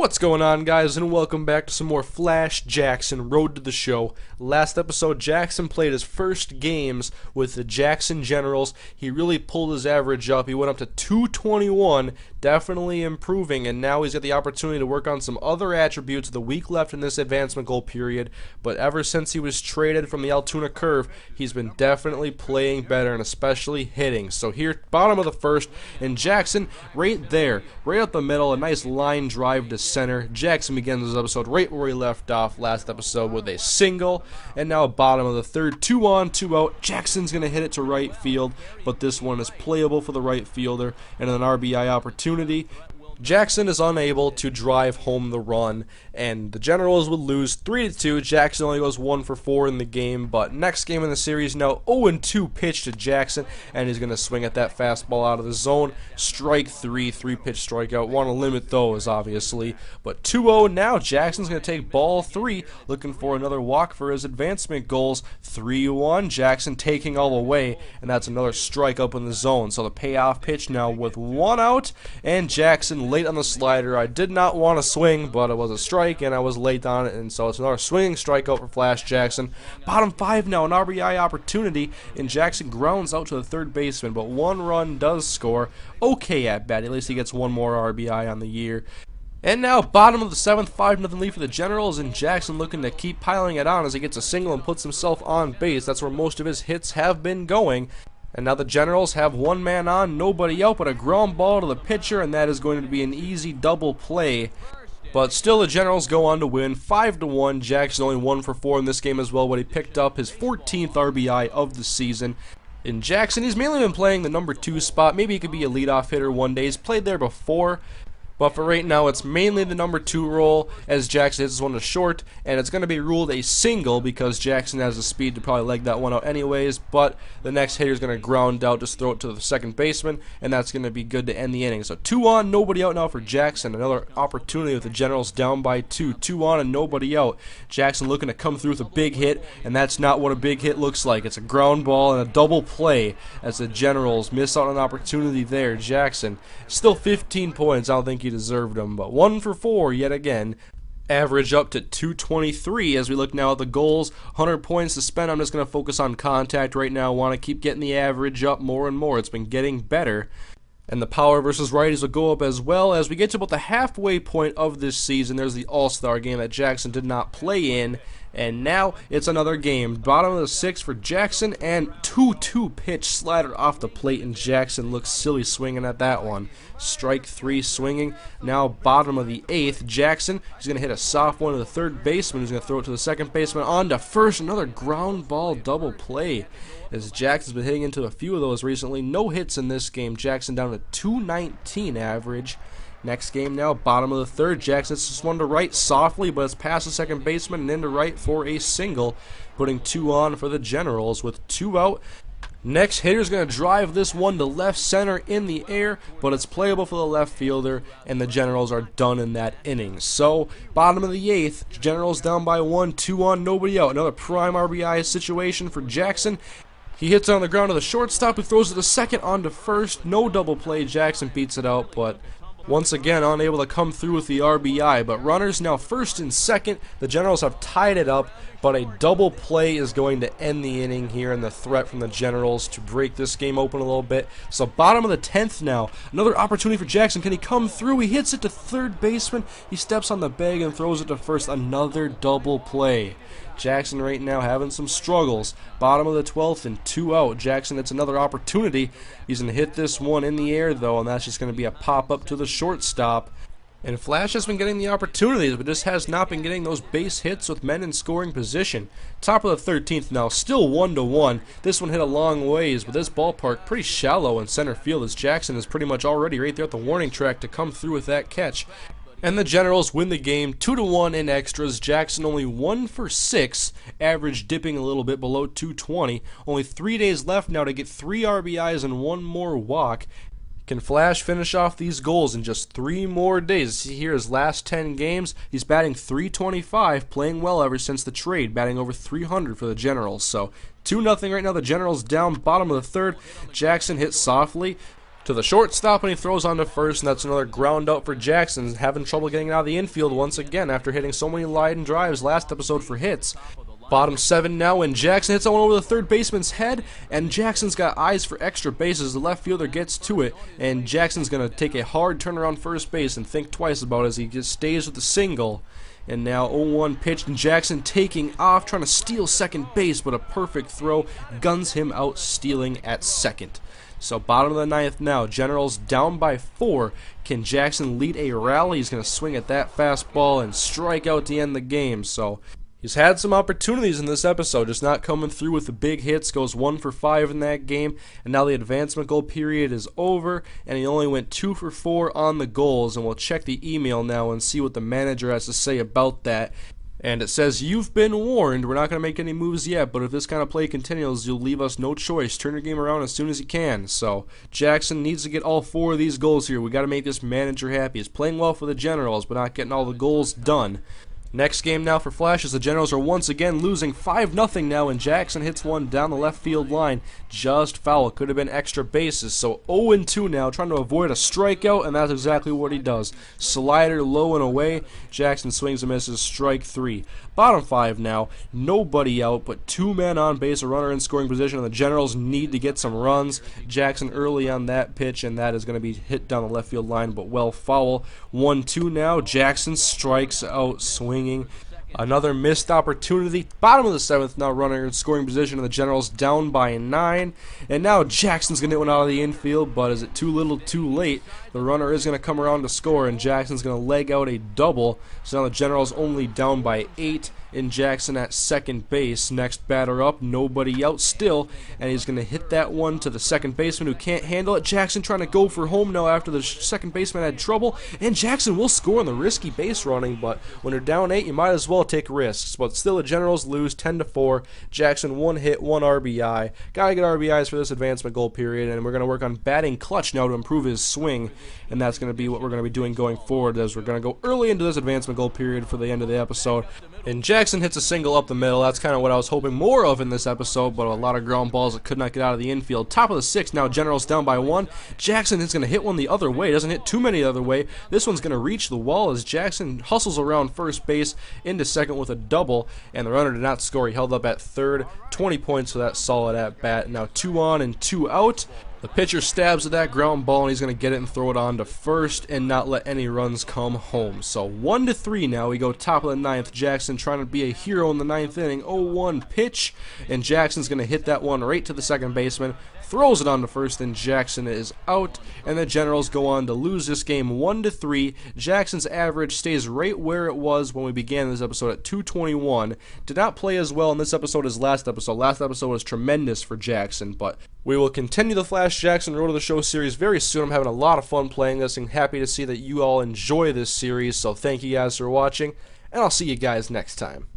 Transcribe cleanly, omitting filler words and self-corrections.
What's going on, guys, and welcome back to some more Flash Jackson Road to the Show. Last episode, Jackson played his first games with the Jackson Generals. He really pulled his average up. He went up to 221, definitely improving, and now he's got the opportunity to work on some other attributes. The week left in this advancement goal period, but ever since he was traded from the Altoona Curve, he's been definitely playing better and especially hitting. So here, bottom of the first, and Jackson right there, right up the middle, a nice line drive to center. Jackson begins his episode right where he left off last episode with a single, and now bottom of the third, 2 on, 2 out. Jackson's going to hit it to right field, but this one is playable for the right fielder and an RBI opportunity. Jackson is unable to drive home the run, and the Generals would lose 3-2. Jackson only goes 1 for 4 in the game, but next game in the series, now 0-2 pitch to Jackson, and he's going to swing at that fastball out of the zone. Strike 3, 3-pitch strikeout. Want to limit those, obviously, but 2-0 now. Jackson's going to take ball 3, looking for another walk for his advancement goals. 3-1, Jackson taking all the way, and that's another strike up in the zone. So the payoff pitch now with 1 out, and Jackson late on the slider. I did not want to swing, but it was a strike, and I was late on it, and so it's another swinging strikeout for Flash Jackson. Bottom 5 now, an RBI opportunity, and Jackson grounds out to the third baseman, but 1 run does score. Okay at bat, at least he gets 1 more RBI on the year. And now, bottom of the 7th, 5-0 lead for the Generals, and Jackson looking to keep piling it on as he gets a single and puts himself on base. That's where most of his hits have been going. And now the Generals have 1 man on, nobody out, but a ground ball to the pitcher, and that is going to be an easy double play. But still, the Generals go on to win 5-1. Jackson only 1 for 4 in this game as well, but he picked up his 14th RBI of the season. In Jackson, he's mainly been playing the number 2 spot. Maybe he could be a leadoff hitter one day. He's played there before, but for right now, it's mainly the number 2 role as Jackson hits this one to short, and it's going to be ruled a single because Jackson has the speed to probably leg that one out anyways, but the next hitter is going to ground out, just throw it to the second baseman, and that's going to be good to end the inning. So 2 on, nobody out now for Jackson. Another opportunity with the Generals down by 2. 2 on and nobody out. Jackson looking to come through with a big hit, and that's not what a big hit looks like. It's a ground ball and a double play as the Generals miss out on an opportunity there. Jackson, still 15 points. I don't think he deserved them, but 1 for 4 yet again. Average up to 223 as we look now at the goals. 100 points to spend. I'm just going to focus on contact right now. Want to keep getting the average up more and more. It's been getting better. And the power versus righties will go up as well as we get to about the halfway point of this season. There's the All-Star game that Jackson did not play in. And now it's another game. Bottom of the 6th for Jackson, and 2-2 pitch slider off the plate, and Jackson looks silly swinging at that one. Strike 3 swinging. Now bottom of the 8th, Jackson. He's going to hit a soft one to the third baseman. He's going to throw it to the second baseman on to first. Another ground ball double play as Jackson's been hitting into a few of those recently. No hits in this game. Jackson down to 219 average. Next game now, bottom of the 3rd. Jackson hits this one to right softly, but it's past the second baseman and into right for a single, putting 2 on for the Generals with 2 out. Next hitter's going to drive this one to left center in the air, but it's playable for the left fielder, and the Generals are done in that inning. So, bottom of the 8th, Generals down by 1, 2 on, nobody out. Another prime RBI situation for Jackson. He hits it on the ground to the shortstop, who throws it to second on to first. No double play. Jackson beats it out, but once again unable to come through with the RBI. But runners now first and second. The Generals have tied it up, but a double play is going to end the inning here, and the threat from the Generals to break this game open a little bit. So bottom of the 10th now. Another opportunity for Jackson. Can he come through? He hits it to third baseman. He steps on the bag and throws it to first. Another double play. Jackson right now having some struggles. Bottom of the 12th and 2 out. Jackson, it's another opportunity. He's going to hit this one in the air, though, and that's just going to be a pop-up to the shortstop. And Flash has been getting the opportunities, but just has not been getting those base hits with men in scoring position. Top of the 13th now, still 1-1. This one hit a long ways, but this ballpark pretty shallow in center field as Jackson is pretty much already right there at the warning track to come through with that catch. And the Generals win the game 2-1 in extras. Jackson only 1 for 6, average dipping a little bit below 220. Only 3 days left now to get 3 RBIs and 1 more walk. Can Flash finish off these goals in just 3 more days? See here his last 10 games. He's batting .325, playing well ever since the trade, batting over .300 for the Generals. So 2-0 right now. The Generals down bottom of the 3rd. Jackson hits softly. to the shortstop, and he throws on to first, and that's another ground out for Jackson, having trouble getting out of the infield once again after hitting so many line drives last episode for hits. Bottom 7 now, and Jackson hits that one over the third baseman's head, and Jackson's got eyes for extra bases. The left fielder gets to it, and Jackson's going to take a hard turn around first base and think twice about it as he just stays with the single. And now 0-1 pitch, and Jackson taking off, trying to steal second base, but a perfect throw guns him out, stealing at second. So bottom of the 9th now, Generals down by 4. Can Jackson lead a rally? He's going to swing at that fastball and strike out to end the game. So he's had some opportunities in this episode, just not coming through with the big hits. Goes 1 for 5 in that game, and now the advancement goal period is over, and he only went 2 for 4 on the goals. And we'll check the email now and see what the manager has to say about that. And it says, "You've been warned. We're not going to make any moves yet, but if this kind of play continues, you'll leave us no choice. Turn your game around as soon as you can." So Jackson needs to get all 4 of these goals here. We got to make this manager happy. He's playing well for the Generals, but not getting all the goals done. Next game now for Flash as the Generals are once again losing 5-0 now, and Jackson hits one down the left field line. Just foul. Could have been extra bases. So 0-2 now, trying to avoid a strikeout, and that's exactly what he does. Slider low and away. Jackson swings and misses. Strike 3. Bottom 5 now. Nobody out, but 2 men on base, a runner in scoring position, and the Generals need to get some runs. Jackson early on that pitch, and that is going to be hit down the left field line, but well foul. 1-2 now. Jackson strikes out swinging. Another missed opportunity. Bottom of the 7th now, runner in scoring position, and the Generals down by 9. And now Jackson's going to hit one out of the infield, but is it too little too late? The runner is going to come around to score, and Jackson's going to leg out a double. So now the Generals only down by 8, and Jackson at second base. Next batter up, nobody out still, and he's going to hit that one to the second baseman who can't handle it. Jackson trying to go for home now after the second baseman had trouble, and Jackson will score on the risky base running, but when you're down 8, you might as well take risks. But still, the Generals lose 10-4. Jackson 1 hit, 1 RBI. Gotta get RBIs for this advancement goal period, and we're going to work on batting clutch now to improve his swing, and that's going to be what we're going to be doing going forward, as we're going to go early into this advancement goal period for the end of the episode. And Jackson hits a single up the middle. That's kind of what I was hoping more of in this episode, but a lot of ground balls that could not get out of the infield. Top of the 6th now, Generals down by 1. Jackson is going to hit one the other way. Doesn't hit too many the other way. This one's going to reach the wall as Jackson hustles around first base into second with a double, and the runner did not score. He held up at third. 20 points for that solid at bat. Now 2 on and 2 out. The pitcher stabs at that ground ball, and he's going to get it and throw it on to first and not let any runs come home. So 1-3 now. We go top of the 9th. Jackson trying to be a hero in the 9th inning. 0-1 pitch, and Jackson's going to hit that one right to the second baseman. Throws it on to first, and Jackson is out, and the Generals go on to lose this game 1-3. Jackson's average stays right where it was when we began this episode at 221. Did not play as well in this episode as last episode. Last episode was tremendous for Jackson, but we will continue the Flash Jackson Road to the Show series very soon. I'm having a lot of fun playing this, and happy to see that you all enjoy this series, so thank you guys for watching, and I'll see you guys next time.